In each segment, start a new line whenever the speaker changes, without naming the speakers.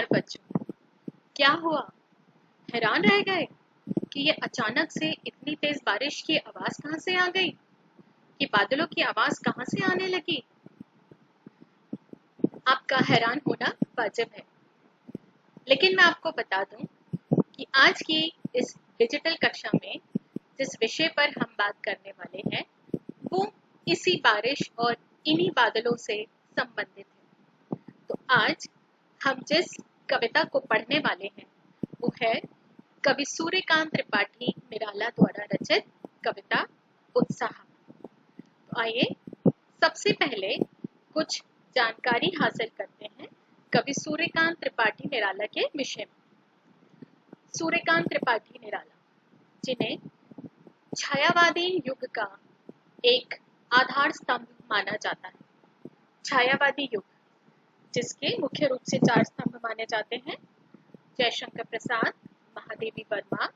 नमस्कार बच्चों, क्या हुआ? हैरान रह गए कि ये अचानक से इतनी तेज बारिश की आवाज कहाँ से आ गई? कि बादलों की आवाज कहाँ से आने लगी? आपका हैरान होना वाजिब है, लेकिन मैं आपको बता दूं कि आज की इस डिजिटल कक्षा में जिस विषय पर हम बात करने वाले हैं, वो इसी बारिश और इन्हीं बादलों से संबंधित है। तो आज हम जिस कविता को पढ़ने वाले हैं, वो है कवि सूर्यकांत त्रिपाठी निराला द्वारा रचित कविता उत्साह। तो आइए सबसे पहले कुछ जानकारी हासिल करते हैं कवि सूर्यकांत त्रिपाठी निराला के विषय में। सूर्यकांत त्रिपाठी निराला, जिन्हें छायावादी युग का एक आधार स्तंभ माना जाता है। छायावादी युग, जिसके मुख्य रूप से 4 स्तंभ माने जाते हैं: जयशंकर प्रसाद, महादेवी वर्मा,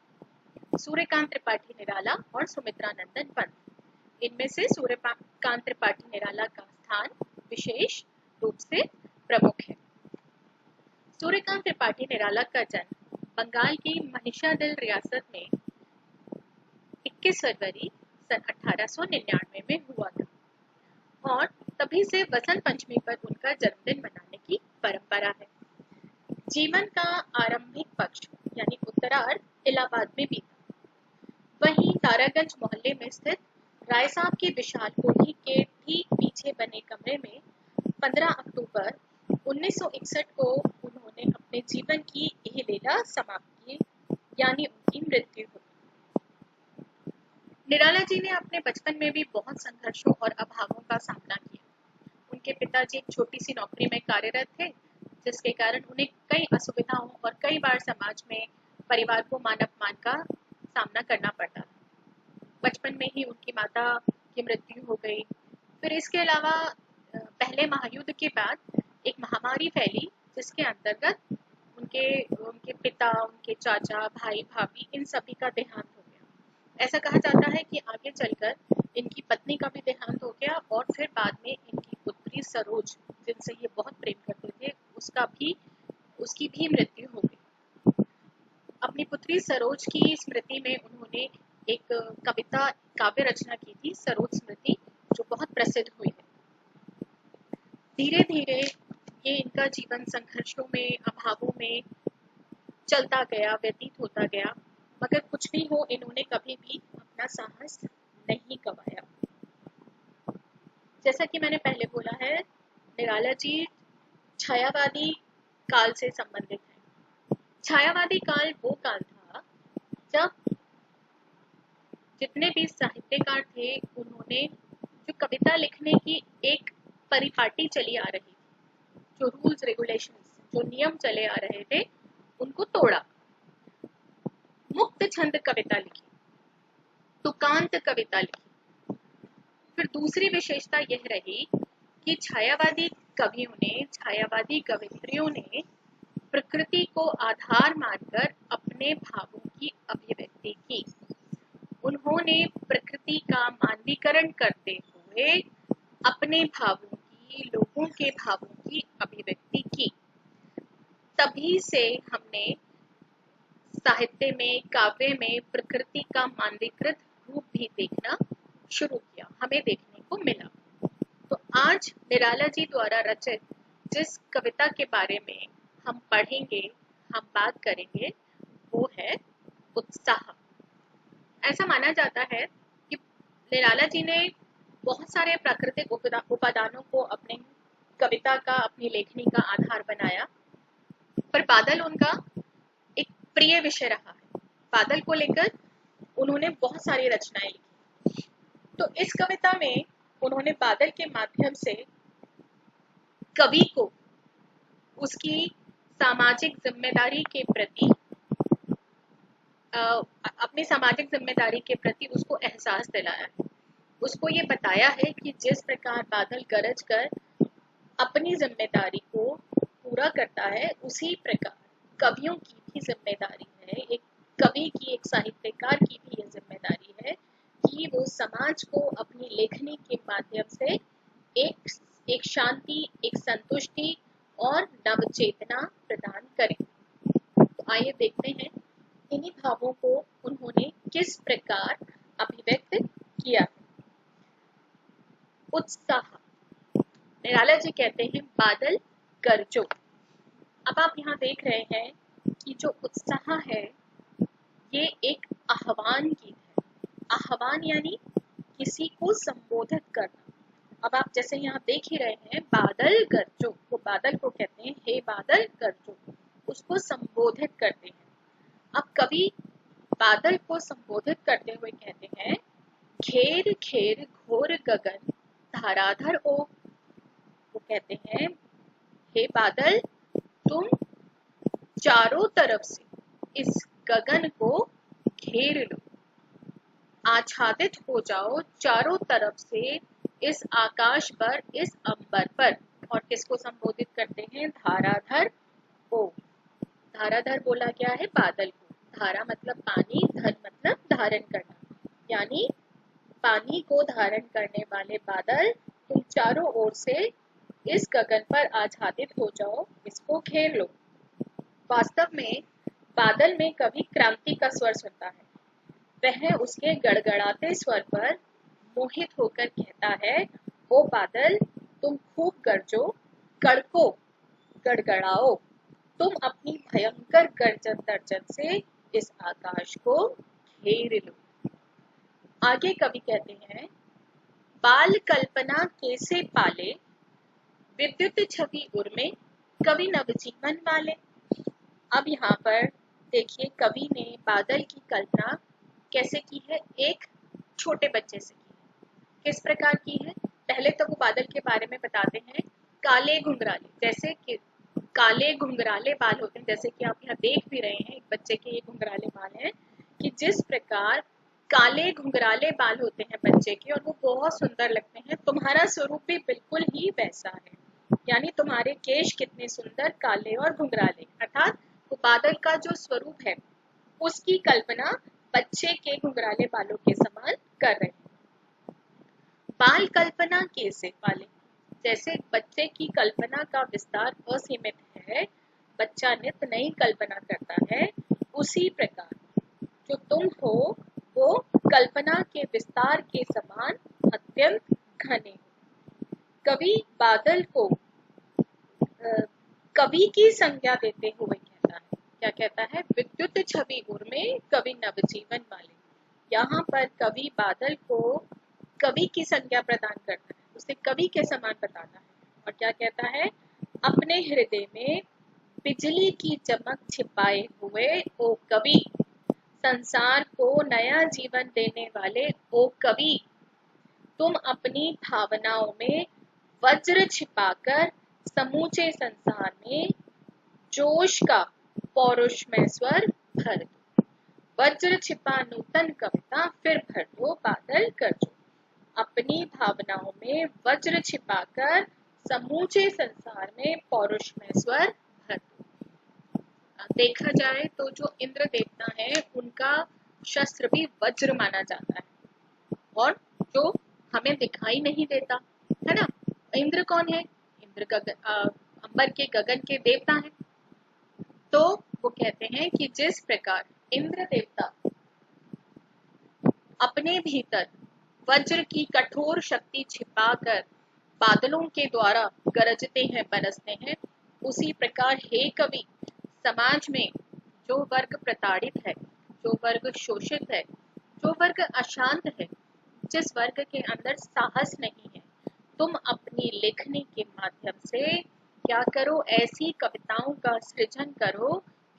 सूर्यकांत त्रिपाठी निराला और सुमित्रा नंदन पंत। इनमें से सूर्यकांत त्रिपाठी निराला का स्थान विशेष रूप से प्रमुख है। सूर्यकांत त्रिपाठी निराला का जन्म बंगाल की महिषादल रियासत में 21 फरवरी सन 1899 में हुआ था और तभी से वसंत पंचमी पर उनका जन्मदिन मनाने की परंपरा है। जीवन का आरंभिक पक्ष यानी उत्तरार्ध इलाहाबाद में बीता। वहीं तारागंज मोहल्ले में स्थित राय साहब की विशाल कोठी के ठीक पीछे बने कमरे में 15 अक्टूबर 1961 को उन्होंने अपने जीवन की यह लीला समाप्त की, यानी उनकी मृत्यु हुई। निराला जी ने अपने बचपन में भी बहुत संघर्षों और अभावों का सामना किया। उनके पिताजी एक छोटी सी नौकरी में कार्यरत थे, जिसके कारण उन्हें कई असुविधाओं और कई बार समाज में परिवार को मान अपमान का सामना करना पड़ता था। बचपन में ही उनकी माता की मृत्यु हो गई। फिर इसके अलावा पहले महायुद्ध के बाद एक महामारी फैली, जिसके अंतर्गत उनके उनके पिता, उनके चाचा, भाई, भाभी, इन सभी का देहांत हो गया। ऐसा कहा जाता है कि आगे चलकर इनकी पत्नी का भी देहांत हो गया और फिर बाद में इनकी पुत्री सरोज, जिनसे ये बहुत प्रेम करते थे, उसकी भी मृत्यु हो गई। अपनी पुत्री सरोज की स्मृति में उन्होंने एक कविता काव्य रचना की थी, सरोज स्मृति, जो बहुत प्रसिद्ध हुई है। धीरे धीरे ये इनका जीवन संघर्षों में, अभावों में चलता गया, व्यतीत होता गया, मगर कुछ भी हो, इन्होंने कभी भी अपना साहस नहीं गंवाया। जैसा कि मैंने पहले बोला है, निराला जी छायावादी काल से संबंधित है। छायावादी काल वो काल था जब जितने भी साहित्यकार थे, उन्होंने जो कविता लिखने की एक परिपाटी चली आ रही थी, जो रूल्स रेगुलेशंस, जो नियम चले आ रहे थे, उनको तोड़ा। मुक्त छंद कविता लिखी, तुकांत कविता लिखी। फिर दूसरी विशेषता यह रही कि छायावादी कवियों ने, छायावादी कवित्रियों ने प्रकृति को आधार मानकर अपने भावों की अभिव्यक्ति की। उन्होंने प्रकृति का मानवीकरण करते हुए अपने भावों की, लोगों के भावों की अभिव्यक्ति की। तभी से हमने साहित्य में, काव्य में प्रकृति का मानवीकृत रूप भी देखना शुरू किया, हमें देखने को मिला। तो आज निराला जी द्वारा रचित जिस कविता के बारे में हम पढ़ेंगे, हम बात करेंगे, वो है उत्साह। ऐसा माना जाता है कि निराला जी ने बहुत सारे प्राकृतिक उपादानों को अपने कविता का, अपनी लेखनी का आधार बनाया, पर बादल उनका एक प्रिय विषय रहा है। बादल को लेकर उन्होंने बहुत सारी रचनाएं लिखी। तो इस कविता में उन्होंने बादल के माध्यम से कवि को उसकी सामाजिक जिम्मेदारी के प्रति, अपनी सामाजिक जिम्मेदारी के प्रति उसको एहसास दिलाया है। उसको ये बताया है कि जिस प्रकार बादल गरज कर अपनी जिम्मेदारी को पूरा करता है, उसी प्रकार कवियों की भी जिम्मेदारी है, एक कवि की, एक साहित्यकार की भी ये जिम्मेदारी है कि वो समाज को अपनी लेखनी के माध्यम से एक शांति, एक संतुष्टि और नवचेतना प्रदान करें। तो आइए देखते हैं इन्हीं भावों को उन्होंने किस प्रकार अभिव्यक्त किया। उत्साह। निराला जी कहते हैं बादल गरजो। अब आप यहाँ देख रहे हैं कि जो उत्साह है ये एक आह्वान गीत है। आह्वान यानी किसी को संबोधित करना। अब आप जैसे यहाँ देख ही रहे हैं बादल गरजो, वो बादल को कहते हैं हे बादल गरजो, उसको संबोधित करते हैं। अब कवि बादल को संबोधित करते हुए कहते हैं घेर घेर घोर गगन धाराधर ओ। वो कहते हैं हे बादल तुम चारों तरफ से इस गगन को घेर लो, आच्छादित हो जाओ चारों तरफ से इस आकाश पर, इस अंबर पर। और किसको संबोधित करते हैं? धाराधर को। धाराधर बोला क्या है? बादल को। धारा मतलब पानी, धर मतलब धारण करना, यानी पानी को धारण करने वाले बादल तुम चारों ओर से इस गगन पर आच्छादित हो जाओ, इसको घेर लो। वास्तव में बादल में कभी क्रांति का स्वर सुनता है। वह उसके गड़गड़ाते स्वर पर मोहित होकर कहता है ओ बादल तुम खूब गरजो, कड़को गड़गड़ाओ, तुम अपनी भयंकर गर्जन तर्जन से इस आकाश को घेर लो। आगे कवि कहते हैं बाल कल्पना कैसे पाले, विद्युत छवि उर्मे कवि नवजीवन वाले। अब यहाँ पर देखिए कवि ने बादल की कल्पना कैसे की है? एक छोटे बच्चे से की है। किस प्रकार की है? पहले तो वो बादल के बारे में बताते हैं काले घुंघराले, जैसे कि काले घुंघराले बाल होते हैं, जैसे कि आप यहाँ देख भी रहे हैं एक बच्चे के ये घुंघराले बाल हैं, कि जिस प्रकार काले घुंघराले बाल होते हैं बच्चे के और वो बहुत सुंदर लगते हैं, तुम्हारा स्वरूप भी बिल्कुल ही वैसा है, यानी तुम्हारे केश कितने सुंदर काले और घुंघराले। अर्थात वो बादल का जो स्वरूप है उसकी कल्पना बच्चे के घुंघराले बालों के समान कर रहे हैं। बाल कल्पना कैसे पाले, जैसे बच्चे की कल्पना का विस्तार असीमित है, बच्चा नित नई कल्पना करता है, उसी प्रकार जो तुम हो वो कल्पना के विस्तार के समान अत्यंत घने हो। कवि बादल को कवि की संज्ञा देते हुए कहता है, क्या कहता है? विद्युत छवि उर्मे कवि नवजीवन वाले। यहाँ पर कवि बादल को कवि की संज्ञा प्रदान करता है, उसे कवि के समान बताता है और क्या कहता है? अपने हृदय में बिजली की चमक छिपाए हुए ओ कवि, संसार को नया जीवन देने वाले ओ कवि, तुम अपनी भावनाओं में वज्र छिपाकर समूचे संसार में जोश का पौरुषमय स्वर भर दो। वज्र छिपा नूतन कविता फिर भर दो बादल गरजो। अपनी भावनाओं में वज्र छिपाकर समूचे संसार में पौरुषमय स्वर भर दो। देखा जाए तो जो इंद्र देवता है उनका शस्त्र भी वज्र माना जाता है और जो हमें दिखाई नहीं देता है ना। इंद्र कौन है? इंद्र अंबर के गगन के देवता हैं। तो वो कहते हैं कि जिस प्रकार इंद्र देवता अपने भीतर वज्र की कठोर शक्ति छिपाकर बादलों के द्वारा गरजते हैं, बरसते हैं, उसी प्रकार हे कवि समाज में जो वर्ग प्रताड़ित है, जो वर्ग शोषित है, जो वर्ग अशांत है, जिस वर्ग के अंदर साहस नहीं है, तुम अपनी लेखनी के माध्यम से क्या करो? ऐसी कविताओं का सृजन करो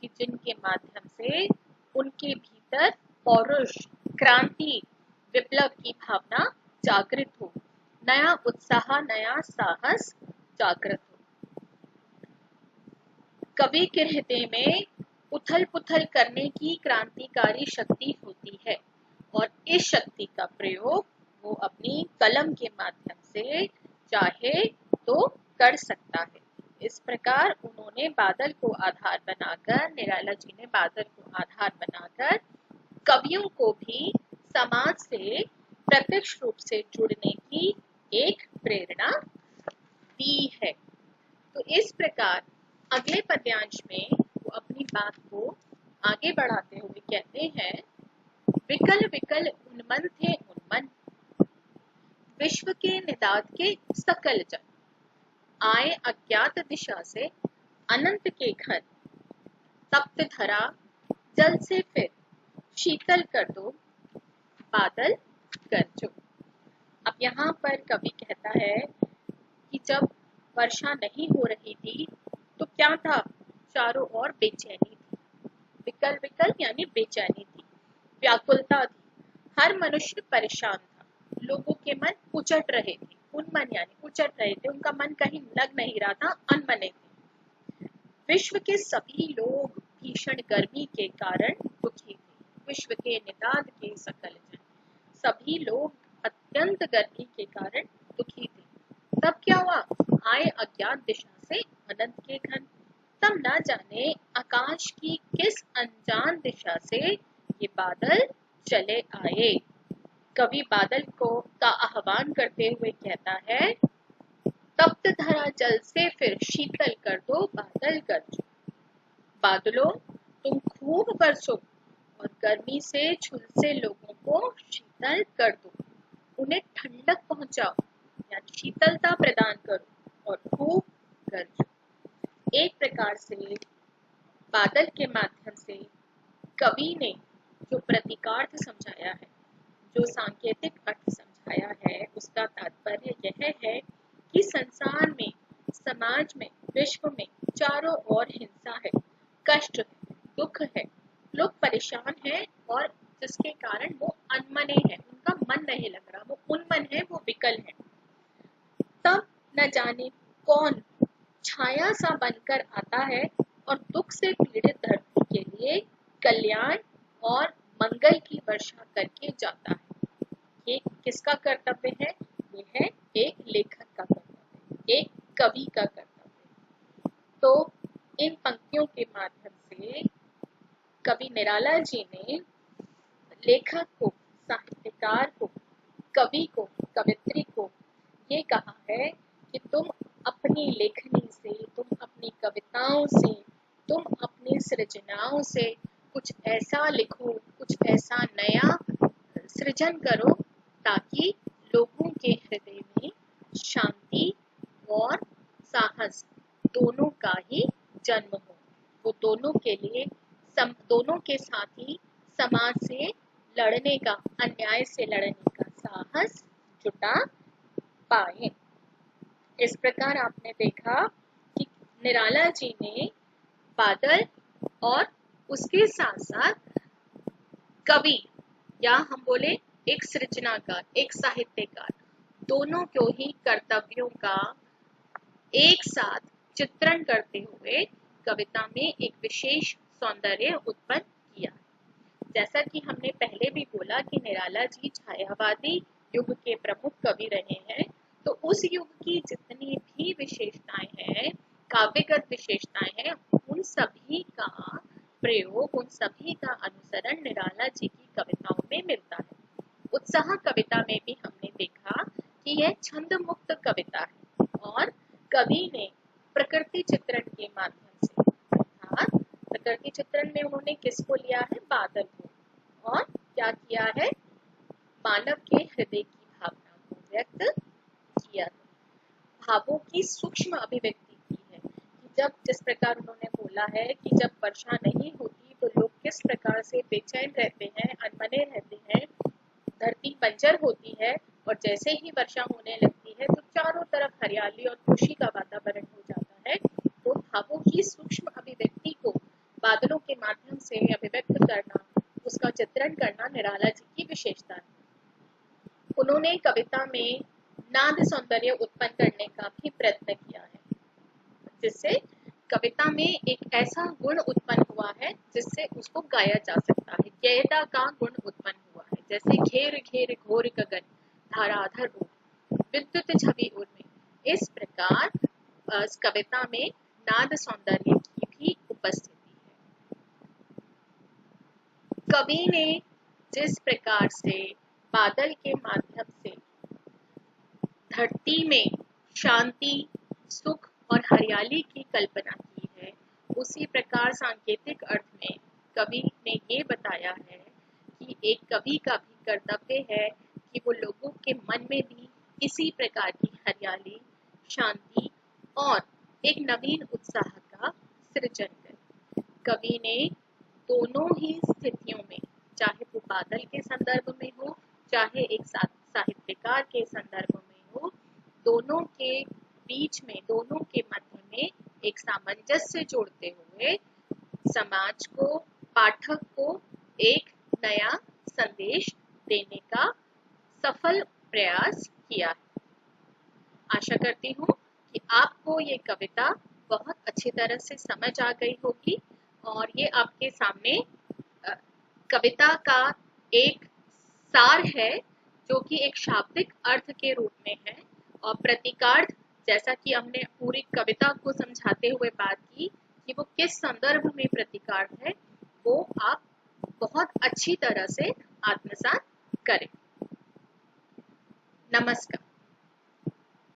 कि जिनके माध्यम से उनके भीतर पौरुष, क्रांति, विप्लव की भावना जागृत हो, नया उत्साह, नया साहस जागृत हो। कवि के हृदय में उथल पुथल करने की क्रांतिकारी शक्ति होती है और इस शक्ति का प्रयोग वो अपनी कलम के माध्यम से चाहे तो कर सकता है। इस प्रकार उन्होंने बादल को आधार बनाकर, निराला जी ने बादल को आधार बनाकर कवियों को भी समाज से प्रत्यक्ष रूप से जुड़ने की एक प्रेरणा दी है। तो इस प्रकार अगले पद्यांश में वो अपनी बात को आगे बढ़ाते हुए कहते हैं, विकल विकल उन्मन थे उन्मन, विश्व के निदाद के सकल जन, आए अज्ञात दिशा से अनंत के घन, तप्त धरा जल से फिर शीतल कर दो बादल गरजो। अब यहाँ पर कवि कहता है कि जब वर्षा नहीं हो रही थी तो क्या था, चारों ओर बेचैनी थी। विकल विकल यानी बेचैनी थी, व्याकुलता थी, हर मनुष्य परेशान था, लोगों के मन उचट रहे थे, उन्मन यानी उचट रहे थे, उनका मन कहीं लग नहीं रहा था, अनमने थे। विश्व के सभी लोग भीषण गर्मी के कारण दुखी थे, विश्व के निदाद के सकल जन, सभी लोग अत्यंत गर्मी के कारण दुखी थे। तब क्या हुआ, आए अज्ञात दिशा से अनंत के घन, तब ना जाने आकाश की किस अनजान दिशा से ये बादल चले आए। कवि बादल का आह्वान करते हुए कहता है, तप्त धरा जल से फिर शीतल कर दो बादल गरजो। बादलों तुम खूब बरसो और गर्मी से झुलसे लोगों को शीतल कर दो, उन्हें ठंडक पहुंचाओ यानी शीतलता प्रदान करो और खूब गरजो। एक प्रकार से बादल के माध्यम से कवि ने जो प्रतीकार्थ समझाया है, जो सांकेतिक अर्थ समझाया है, उसका तात्पर्य यह है कि संसार में, समाज में, विश्व में चारों ओर हिंसा है, कष्ट है, दुख है, लोग परेशान हैं और जिसके कारण वो अनमने हैं, उनका मन नहीं लग रहा, वो उन्मन है, वो विकल है। तब न जाने कौन छाया सा बनकर आता है और दुख से पीड़ित धरती के लिए कल्याण और मंगल की वर्षा करके जाता है। ये किसका कर्तव्य है? ये है एक लेखक का कर्तव्य, एक कवि का कर्तव्य। तो इन पंक्तियों के माध्यम से कवि निराला जी ने लेखक को, साहित्यकार को, कवि को, कवित्री को ये कहा है कि तुम अपनी लेखनी से, तुम अपनी कविताओं से, तुम अपनी सृजनाओं से कुछ ऐसा लिखो, कुछ ऐसा नया सृजन करो ताकि लोगों के हृदय में शांति और साहस दोनों का ही जन्म हो। वो दोनों के लिए दोनों के साथ ही समाज से लड़ने का, अन्याय से लड़ने का साहस जुटा पाए। इस प्रकार आपने देखा कि निराला जी ने बादल और उसके साथ साथ कवि या हम बोले एक सृजनाकार, एक साहित्यकार, दोनों को ही कर्तव्यों का एक साथ चित्रण करते हुए कविता में एक विशेष सौंदर्य उत्पन्न किया। जैसा कि हमने पहले भी बोला कि निराला जी छायावादी युग के प्रमुख कवि रहे हैं, तो उस युग की जितनी भी विशेषताएं हैं, काव्यगत विशेषताएं हैं, उन सभी का प्रयोग, उन सभी का अनुसरण निराला जी की कविताओं में मिलता है। उत्साह कविता में भी हमने देखा कि यह छंद मुक्त कविता है और कवि ने प्रकृति चित्रण के माध्यम से, अर्थात प्रकृति चित्रण में उन्होंने किसको लिया है? बादल को, और क्या किया है? मानव के हृदय की भावना को व्यक्त किया है, भावों की सूक्ष्म अभिव्यक्ति की है कि जब, जिस प्रकार उन्होंने बोला है कि जब वर्षा नहीं होती तो लोग किस प्रकार से बेचैन रहते हैं, अनमने रहते हैं, धरती बंजर होती है और जैसे ही वर्षा होने लगती है तो चारों तरफ हरियाली और खुशी का वातावरण हो जाता है। तो भावों की सूक्ष्म अभिव्यक्ति को बादलों के माध्यम से अभिव्यक्त करना, उसका चित्रण करना निराला जी की विशेषता है। उन्होंने कविता में नाद सौंदर्य उत्पन्न करने का भी प्रयत्न किया है, जिससे कविता में एक ऐसा गुण उत्पन्न हुआ है जिससे उसको गाया जा सकता है। गेयता का गुण उत्पन्न हुआ है, जैसे घेर घेर घोर गगन धाराधर ओर विद्युत छवि उर्मी। इस प्रकार कविता में नाद सौंदर्य की भी उपस्थिति है। कवि ने जिस प्रकार से बादल के माध्यम से धरती में शांति, सुख और हरियाली की कल्पना की है, उसी प्रकार सांकेतिक अर्थ में कवि ने ये बताया है कि एक कवि का भी कर्तव्य है कि वो लोगों के मन में भी इसी प्रकार की हरियाली, शांति और एक नवीन उत्साह का सृजन करे। कवि ने दोनों ही स्थितियों में, चाहे वो बादल के संदर्भ में हो, चाहे एक साहित्यकार के संदर्भ में हो, दोनों के बीच में, दोनों के मध्य में एक सामंजस्य जोड़ते हुए समाज को, पाठक को एक नया संदेश देने का सफल प्रयास किया है। आशा करती हूँ कि आपको ये कविता बहुत अच्छी तरह से समझ आ गई होगी और ये आपके सामने कविता का एक सार है जो कि एक शाब्दिक अर्थ के रूप में है, और प्रतीकार्थ, जैसा कि हमने पूरी कविता को समझाते हुए बात की कि वो किस संदर्भ में प्रतीकार्थ है, वो आप बहुत अच्छी तरह से आत्मसात करें। नमस्कार।